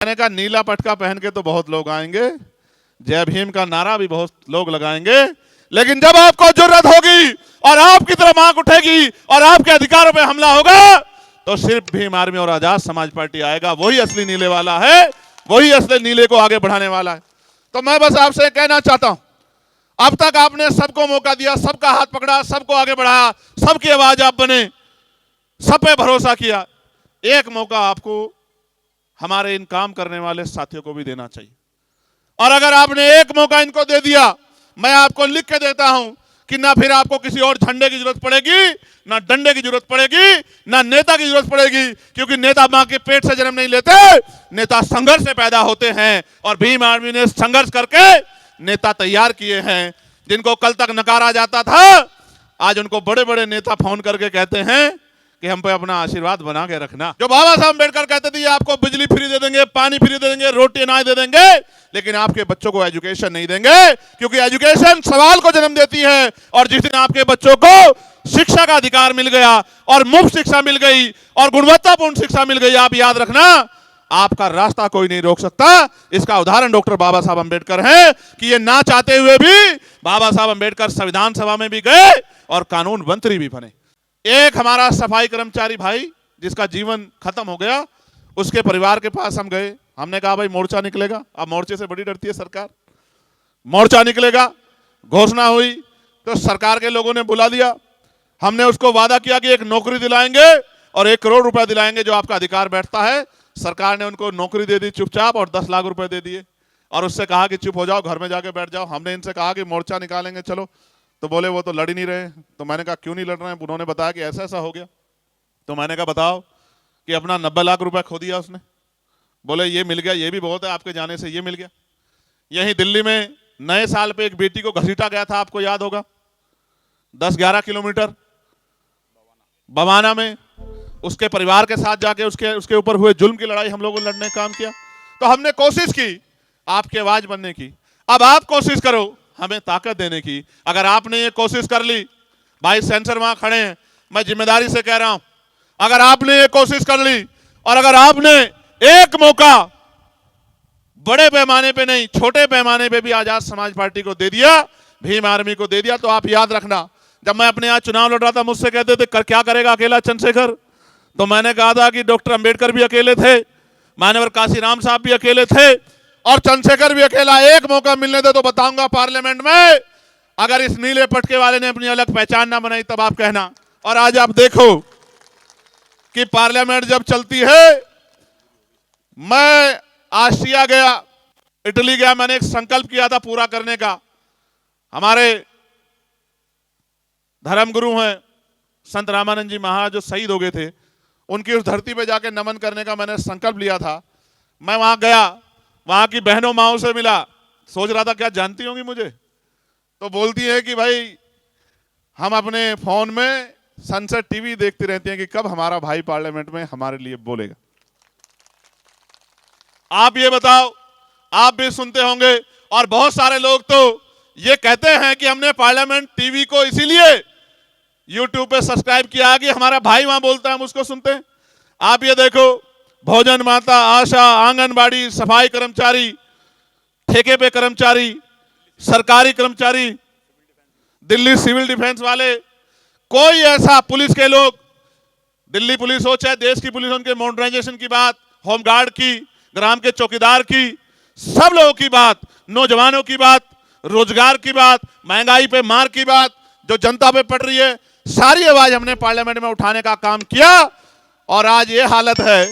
मैंने कहा नीला पटका पहन के तो बहुत लोग आएंगे, जय भीम का नारा भी बहुत लोग लगाएंगे, लेकिन जब आपको जरूरत होगी और आपकी तरफ आंख उठेगी और आपके अधिकारों पे हमला होगा तो सिर्फ भीम आर्मी और आजाद समाज पार्टी आएगा। वही असली नीले वाला है, वही असली नीले को आगे बढ़ाने वाला है। तो मैं बस आपसे कहना चाहता हूं, अब तक आपने सबको मौका दिया, सबका हाथ पकड़ा, सबको आगे बढ़ाया, सबकी आवाज आप बने, सब पे भरोसा किया। एक मौका आपको हमारे इन काम करने वाले साथियों को भी देना चाहिए। और अगर आपने एक मौका इनको दे दिया, मैं आपको लिख के देता हूं कि ना फिर आपको किसी और झंडे की जरूरत पड़ेगी, ना डंडे की जरूरत पड़ेगी, ना नेता की जरूरत पड़ेगी, क्योंकि नेता मां के पेट से जन्म नहीं लेते, नेता संघर्ष से पैदा होते हैं। और भीम आर्मी ने संघर्ष करके नेता तैयार किए हैं। जिनको कल तक नकारा जाता था, आज उनको बड़े बड़े नेता फोन करके कहते हैं कि हम पे अपना आशीर्वाद बना के रखना। जो बाबा साहब अम्बेडकर कहते थे आपको बिजली फ्री दे देंगे, पानी फ्री दे देंगे, रोटी अनाज दे देंगे, लेकिन आपके बच्चों को एजुकेशन नहीं देंगे, क्योंकि एजुकेशन सवाल को जन्म देती है। और जिस दिन आपके बच्चों को शिक्षा का अधिकार मिल गया और मुफ्त शिक्षा मिल गई और गुणवत्तापूर्ण शिक्षा मिल गई, आप याद रखना आपका रास्ता कोई नहीं रोक सकता। इसका उदाहरण डॉक्टर बाबा साहब अम्बेडकर है कि ये ना चाहते हुए भी बाबा साहब अम्बेडकर संविधान सभा में भी गए और कानून मंत्री भी बने। एक हमारा सफाई कर्मचारी भाई जिसका जीवन खत्म हो गया, उसके परिवार के पास हम गए। हमने कहा भाई मोर्चा निकलेगा, अब मोर्चे से बड़ी डरती है सरकार, मोर्चा निकलेगा, घोषणा हुई तो सरकार के लोगों ने बुला दिया। हमने उसको वादा किया कि एक नौकरी दिलाएंगे और 1 करोड़ रुपए दिलाएंगे जो आपका अधिकार बैठता है। सरकार ने उनको नौकरी दे दी चुपचाप और 10 लाख रुपए दे दिए और उससे कहा कि चुप हो जाओ, घर में जाके बैठ जाओ। हमने इनसे कहा कि मोर्चा निकालेंगे चलो, तो बोले वो तो लड़ ही नहीं रहे। तो मैंने कहा क्यों नहीं लड़ रहे हैं? उन्होंने बताया कि ऐसा ऐसा हो गया। तो मैंने कहा बताओ कि अपना 90 लाख रुपए खो दिया उसने। बोले ये मिल गया, ये भी बहुत है, आपके जाने से ये मिल गया। यहीं दिल्ली में नए साल पे एक बेटी को घसीटा गया था, आपको याद होगा, 10-11 किलोमीटर बवाना में। उसके परिवार के साथ जाके उसके ऊपर हुए जुल्म की लड़ाई हम लोगों ने लड़ने का काम किया। तो हमने कोशिश की आपकी आवाज बनने की। अब आप कोशिश करो हमें ताकत देने की। अगर आपने ये कोशिश कर ली, भाई सेंसर वहां खड़े हैं, मैं जिम्मेदारी से कह रहा हूं, अगर आपने ये कोशिश कर ली और अगर आपने एक मौका बड़े पैमाने पे नहीं छोटे पैमाने पे भी आजाद समाज पार्टी को दे दिया, भीम आर्मी को दे दिया, तो आप याद रखना, जब मैं अपने यहाँ चुनाव लड़ रहा था मुझसे कहते थे क्या करेगा अकेला चंद्रशेखर? तो मैंने कहा था कि डॉक्टर अंबेडकर भी अकेले थे, मान्यवर काशीराम साहब भी अकेले थे और चंद्रशेखर भी अकेला। एक मौका मिलने दे तो बताऊंगा पार्लियामेंट में, अगर इस नीले पटके वाले ने अपनी अलग पहचान ना बनाई तब आप कहना। और आज आप देखो कि पार्लियामेंट जब चलती है, मैं ऑस्ट्रिया गया, इटली गया, मैंने एक संकल्प किया था पूरा करने का। हमारे धर्मगुरु हैं संत रामानंद जी महाराज जो शहीद हो गए थे, उनकी उस धरती पे जाके नमन करने का मैंने संकल्प लिया था। मैं वहां गया, वहां की बहनों माओ से मिला, सोच रहा था क्या जानती होंगी मुझे, तो बोलती है कि भाई हम अपने फोन में सनसेट टीवी देखती रहती हैं कि कब हमारा भाई पार्लियामेंट में हमारे लिए बोलेगा। आप ये बताओ, आप भी सुनते होंगे और बहुत सारे लोग तो ये कहते हैं कि हमने पार्लियामेंट टीवी को इसीलिए यूट्यूब पे सब्सक्राइब किया कि हमारा भाई वहां बोलता है हम उसको सुनते हैं। आप ये देखो, भोजन माता, आशा, आंगनबाड़ी, सफाई कर्मचारी, ठेके पे कर्मचारी, सरकारी कर्मचारी, दिल्ली सिविल डिफेंस वाले, कोई ऐसा, पुलिस के लोग, दिल्ली पुलिस हो चाहे देश की पुलिस, उनके मॉडर्नाइजेशन की बात, होमगार्ड की, ग्राम के चौकीदार की, सब लोगों की बात, नौजवानों की बात, रोजगार की बात, महंगाई पे मार की बात जो जनता पे पड़ रही है, सारी आवाज हमने पार्लियामेंट में उठाने का काम किया। और आज ये हालत है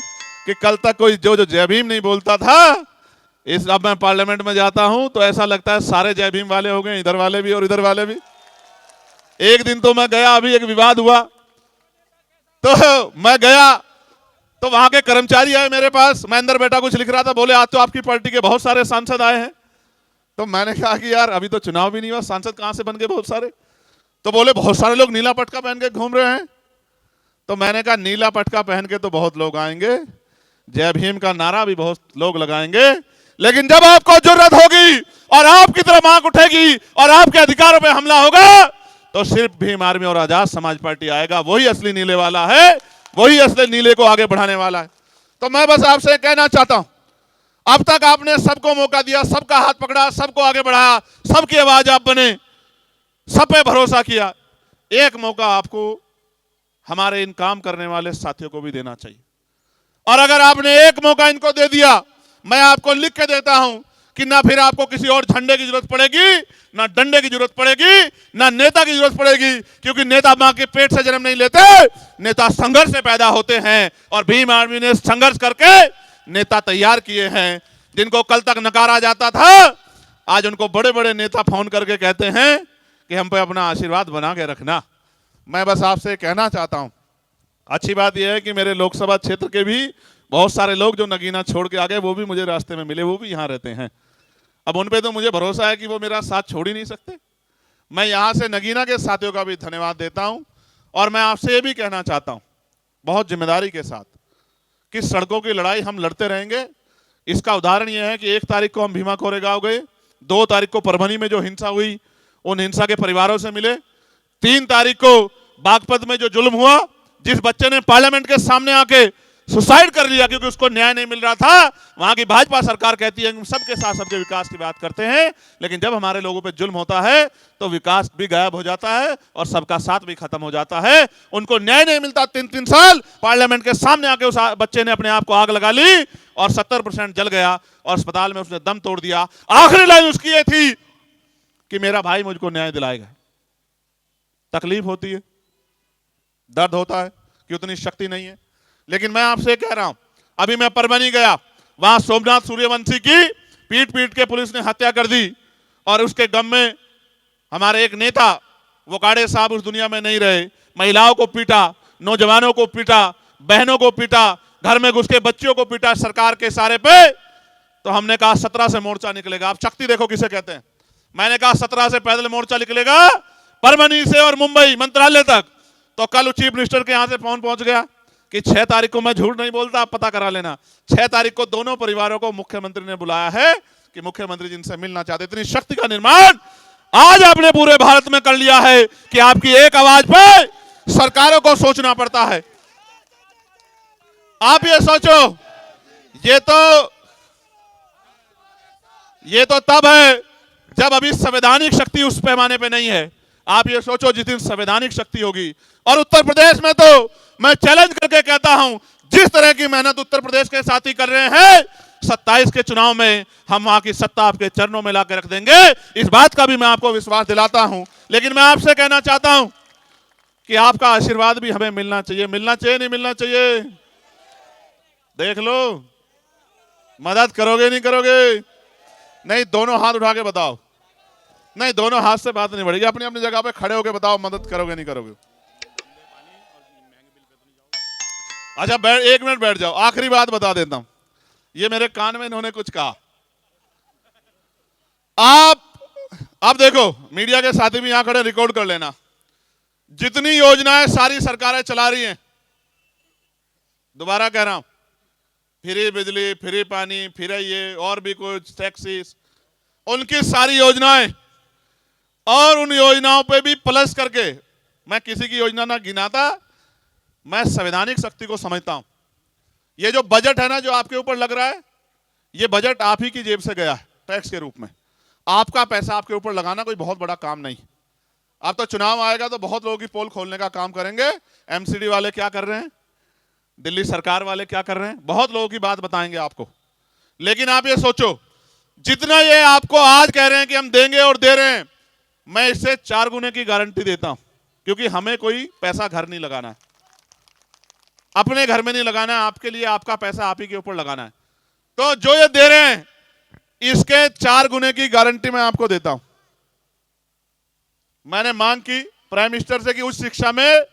कि कल तक कोई जो जय भीम नहीं बोलता था, अब मैं पार्लियामेंट में जाता हूं तो ऐसा लगता है सारे जय भीम वाले हो गए, इधर वाले भी और इधर वाले भी। एक दिन तो मैं गया, अभी एक विवाद हुआ, तो मैं गया तो वहां के कर्मचारी आए मेरे पास, मैं अंदर बैठा कुछ लिख रहा था, बोले आज तो आपकी पार्टी के बहुत सारे सांसद आए हैं। तो मैंने कहा कि यार अभी तो चुनाव भी नहीं हुआ, सांसद कहां से बन गए बहुत सारे? तो बोले बहुत सारे लोग नीला पटका पहन के घूम रहे हैं। तो मैंने कहा नीला पटका पहन के तो बहुत लोग आएंगे, जय भीम का नारा भी बहुत लोग लगाएंगे, लेकिन जब आपको जरूरत होगी और आपकी तरफ आंख उठेगी और आपके अधिकारों पे हमला होगा तो सिर्फ भीम आर्मी और आजाद समाज पार्टी आएगा। वही असली नीले वाला है, वही असली नीले को आगे बढ़ाने वाला है। तो मैं बस आपसे कहना चाहता हूं, अब तक आपने सबको मौका दिया, सबका हाथ पकड़ा, सबको आगे बढ़ाया, सबकी आवाज आप बने, सब पे भरोसा किया। एक मौका आपको हमारे इन काम करने वाले साथियों को भी देना चाहिए। और अगर आपने एक मौका इनको दे दिया, मैं आपको लिख के देता हूं कि ना फिर आपको किसी और झंडे की जरूरत पड़ेगी, ना डंडे की जरूरत पड़ेगी, ना नेता की जरूरत पड़ेगी, क्योंकि नेता मां के पेट से जन्म नहीं लेते, नेता संघर्ष से पैदा होते हैं। और भीम आर्मी ने संघर्ष करके नेता तैयार किए हैं। जिनको कल तक नकारा जाता था, आज उनको बड़े बड़े नेता फोन करके कहते हैं कि हम पे अपना आशीर्वाद बना के रखना। मैं बस आपसे कहना चाहता हूं, अच्छी बात यह है कि मेरे लोकसभा क्षेत्र के भी बहुत सारे लोग जो नगीना छोड़ के आ गए, वो भी मुझे रास्ते में मिले, वो भी यहाँ रहते हैं। अब उन पे तो मुझे भरोसा है कि वो मेरा साथ छोड़ ही नहीं सकते। मैं यहाँ से नगीना के साथियों का भी धन्यवाद देता हूँ। और मैं आपसे ये भी कहना चाहता हूँ बहुत जिम्मेदारी के साथ कि सड़कों की लड़ाई हम लड़ते रहेंगे। इसका उदाहरण यह है कि 1 तारीख को हम भीमा कोरेगांव गए, 2 तारीख को परभनी में जो हिंसा हुई उन हिंसा के परिवारों से मिले, 3 तारीख को बागपत में जो जुल्म हुआ, जिस बच्चे ने पार्लियामेंट के सामने आके सुसाइड कर लिया क्योंकि उसको न्याय नहीं मिल रहा था, वहां की भाजपा सरकार कहती है कि हम सबके साथ सबके विकास की बात करते हैं, लेकिन जब हमारे लोगों पे जुल्म होता है तो विकास भी गायब हो जाता है और सबका साथ भी खत्म हो जाता है। उनको न्याय नहीं मिलता। 3-3 साल पार्लियामेंट के सामने आके उस बच्चे ने अपने आप को आग लगा ली और 70% जल गया और अस्पताल में उसने दम तोड़ दिया। आखिरी लाइन उसकी ये थी कि मेरा भाई मुझको न्याय दिलाएगा। तकलीफ होती है, दर्द होता है कि उतनी शक्ति नहीं है, लेकिन मैं आपसे कह रहा हूं, अभी मैं परभनी गया, वहां सोमनाथ सूर्यवंशी की पीट पीट के पुलिस ने हत्या कर दी और उसके गम में हमारे एक नेता वोकाड़े साहब उस दुनिया में नहीं रहे। महिलाओं को पीटा, नौजवानों को पीटा, बहनों को पीटा, घर में घुस के बच्चियों को पीटा सरकार के इशारे पे। तो हमने कहा 17 से मोर्चा निकलेगा। आप शक्ति देखो किसे कहते हैं। मैंने कहा 17 से पैदल मोर्चा निकलेगा परभनी से और मुंबई मंत्रालय तक। तो कल चीफ मिनिस्टर के यहां से फोन पहुंच गया कि 6 तारीख को, मैं झूठ नहीं बोलता, आप पता करा लेना, 6 तारीख को दोनों परिवारों को मुख्यमंत्री ने बुलाया है कि मुख्यमंत्री जिनसे मिलना चाहते। इतनी शक्ति का निर्माण आज आपने पूरे भारत में कर लिया है कि आपकी एक आवाज पे सरकारों को सोचना पड़ता है। आप ये सोचो, ये तो तब है जब अभी संवैधानिक शक्ति उस पैमाने पे नहीं है। आप ये सोचो जिस दिन संवैधानिक शक्ति होगी। और उत्तर प्रदेश में तो मैं चैलेंज करके कहता हूं, जिस तरह की मेहनत उत्तर प्रदेश के साथी कर रहे हैं, 27 के चुनाव में हम वहां की सत्ता आपके चरणों में लाकर रख देंगे। इस बात का भी मैं आपको विश्वास दिलाता हूं। लेकिन मैं आपसे कहना चाहता हूं कि आपका आशीर्वाद भी हमें मिलना चाहिए। मिलना चाहिए, नहीं मिलना चाहिए? देख लो, मदद करोगे नहीं करोगे? नहीं, दोनों हाथ उठा के बताओ। नहीं, दोनों हाथ से बात नहीं बढ़ेगी। अपनी अपनी जगह पे खड़े होके बताओ, मदद करोगे नहीं करोगे? अच्छा, 1 मिनट बैठ जाओ। आखिरी बात बता देता हूं, ये मेरे कान में इन्होंने कुछ कहा। आप देखो, मीडिया के साथी भी यहां खड़े, रिकॉर्ड कर लेना। जितनी योजनाएं सारी सरकारें चला रही हैं, दोबारा कह रहा हूं, फ्री बिजली, फ्री पानी, फ्री ये और भी कुछ टैक्सीज, उनकी सारी योजनाएं, और उन योजनाओं पे भी प्लस करके, मैं किसी की योजना ना गिनाता, मैं संवैधानिक शक्ति को समझता हूं। ये जो बजट है ना जो आपके ऊपर लग रहा है, ये बजट आप ही की जेब से गया है टैक्स के रूप में। आपका पैसा आपके ऊपर लगाना कोई बहुत बड़ा काम नहीं। अब तो चुनाव आएगा तो बहुत लोगों की पोल खोलने का काम करेंगे। एमसीडी वाले क्या कर रहे हैं, दिल्ली सरकार वाले क्या कर रहे हैं, बहुत लोगों की बात बताएंगे आपको। लेकिन आप ये सोचो, जितना ये आपको आज कह रहे हैं कि हम देंगे और दे रहे हैं, मैं इससे 4 गुने की गारंटी देता हूं, क्योंकि हमें कोई पैसा घर नहीं लगाना है, अपने घर में नहीं लगाना है। आपके लिए आपका पैसा आप ही के ऊपर लगाना है। तो जो ये दे रहे हैं, इसके 4 गुने की गारंटी मैं आपको देता हूं। मैंने मांग की प्राइम मिनिस्टर से कि उच्च शिक्षा में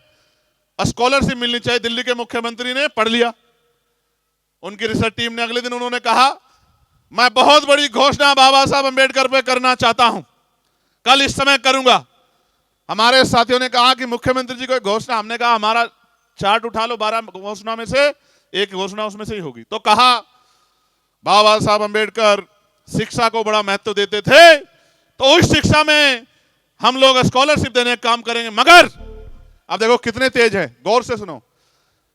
स्कॉलरशिप मिलनी चाहिए। दिल्ली के मुख्यमंत्री ने पढ़ लिया। उनकी रिसर्च टीम ने अगले दिन उन्होंने कहा, मैं बहुत बड़ी घोषणा बाबा साहब अंबेडकर पे करना चाहता हूं, कल इस समय करूंगा। हमारे साथियों ने कहा कि मुख्यमंत्री जी कोई घोषणा, हमने कहा हमारा चार्ट उठा लो, 12 घोषणा में से एक घोषणा उसमें से ही होगी। तो कहा बाबा साहब अंबेडकर शिक्षा को बड़ा महत्व देते थे, तो उस शिक्षा में हम लोग स्कॉलरशिप देने का काम करेंगे। मगर अब देखो कितने तेज है, गौर से सुनो,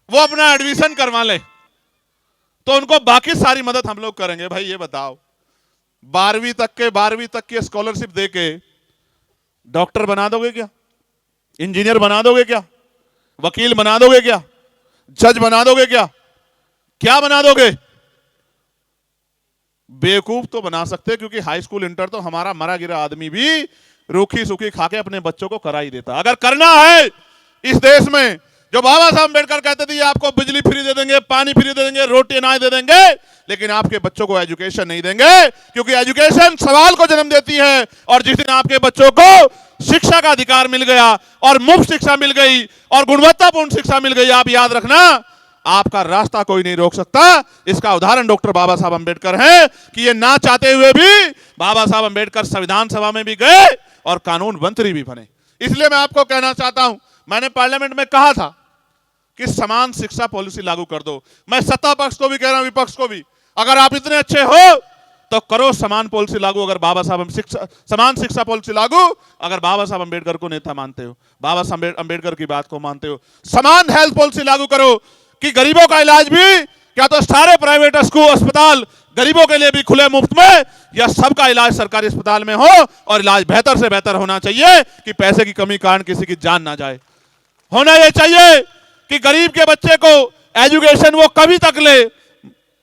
वो अपना एडमिशन करवा ले, तो उनको बाकी सारी मदद हम लोग करेंगे। भाई ये बताओ, 12वीं तक की स्कॉलरशिप देके डॉक्टर बना दोगे क्या? इंजीनियर बना दोगे क्या? वकील बना दोगे क्या? जज बना दोगे क्या? क्या बना दोगे? बेवकूफ तो बना सकते, क्योंकि हाई स्कूल इंटर तो हमारा मरा गिरा आदमी भी रूखी सूखी खाके अपने बच्चों को करा ही देता। अगर करना है इस देश में, जो बाबा साहब अम्बेडकर कहते थे आपको बिजली फ्री दे देंगे, पानी फ्री दे देंगे, रोटी अनाज दे देंगे, लेकिन आपके बच्चों को एजुकेशन नहीं देंगे, क्योंकि एजुकेशन सवाल को जन्म देती है। और जिस दिन आपके बच्चों को शिक्षा का अधिकार मिल गया और मुफ्त शिक्षा मिल गई और गुणवत्तापूर्ण शिक्षा मिल गई, आप याद रखना, आपका रास्ता कोई नहीं रोक सकता। इसका उदाहरण डॉक्टर बाबा साहब अम्बेडकर है कि ये ना चाहते हुए भी बाबा साहब अम्बेडकर संविधान सभा में भी गए और कानून मंत्री भी बने। इसलिए मैं आपको कहना चाहता हूं, मैंने पार्लियामेंट में कहा था कि समान शिक्षा पॉलिसी लागू कर दो। मैं सत्ता पक्ष को भी कह रहा हूं, विपक्ष को भी, अगर आप इतने अच्छे हो तो करो समान पॉलिसी लागू। अगर बाबा साहब समान शिक्षा पॉलिसी लागू, अगर बाबा साहब अम्बेडकर को नेता मानते हो, बाबा साहब अम्बेडकर की बात को मानते हो, समान हेल्थ पॉलिसी लागू करो कि गरीबों का इलाज भी, क्या तो सारे प्राइवेट स्कूल अस्पताल गरीबों के लिए भी खुले मुफ्त में, या सबका इलाज सरकारी अस्पताल में हो, और इलाज बेहतर से बेहतर होना चाहिए कि पैसे की कमी कारण किसी की जान ना जाए। होना यह चाहिए कि गरीब के बच्चे को एजुकेशन वो कभी तक ले,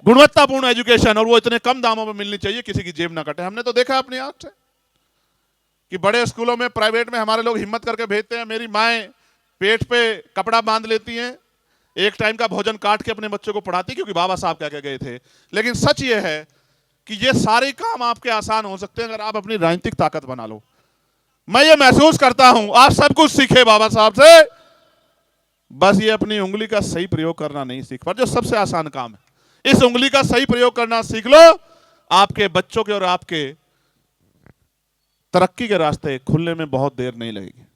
गुणवत्तापूर्ण एजुकेशन, और वो इतने कम दामों में मिलनी चाहिए किसी की जेब ना कटे। हमने तो देखा अपनी आंख से कि बड़े स्कूलों में, प्राइवेट में हमारे लोग हिम्मत करके भेजते हैं। मेरी माएं पेट पे कपड़ा बांध लेती हैं, एक टाइम का भोजन काट के अपने बच्चों को पढ़ाती, क्योंकि बाबा साहब क्या कह गए थे। लेकिन सच ये है कि ये सारे काम आपके आसान हो सकते हैं अगर आप अपनी राजनीतिक ताकत बना लो। मैं ये महसूस करता हूं, आप सब कुछ सीखे बाबा साहब से, बस ये अपनी उंगली का सही प्रयोग करना नहीं सीख पर, जो सबसे आसान काम है। इस उंगली का सही प्रयोग करना सीख लो, आपके बच्चों के और आपके तरक्की के रास्ते खुलने में बहुत देर नहीं लगेगी।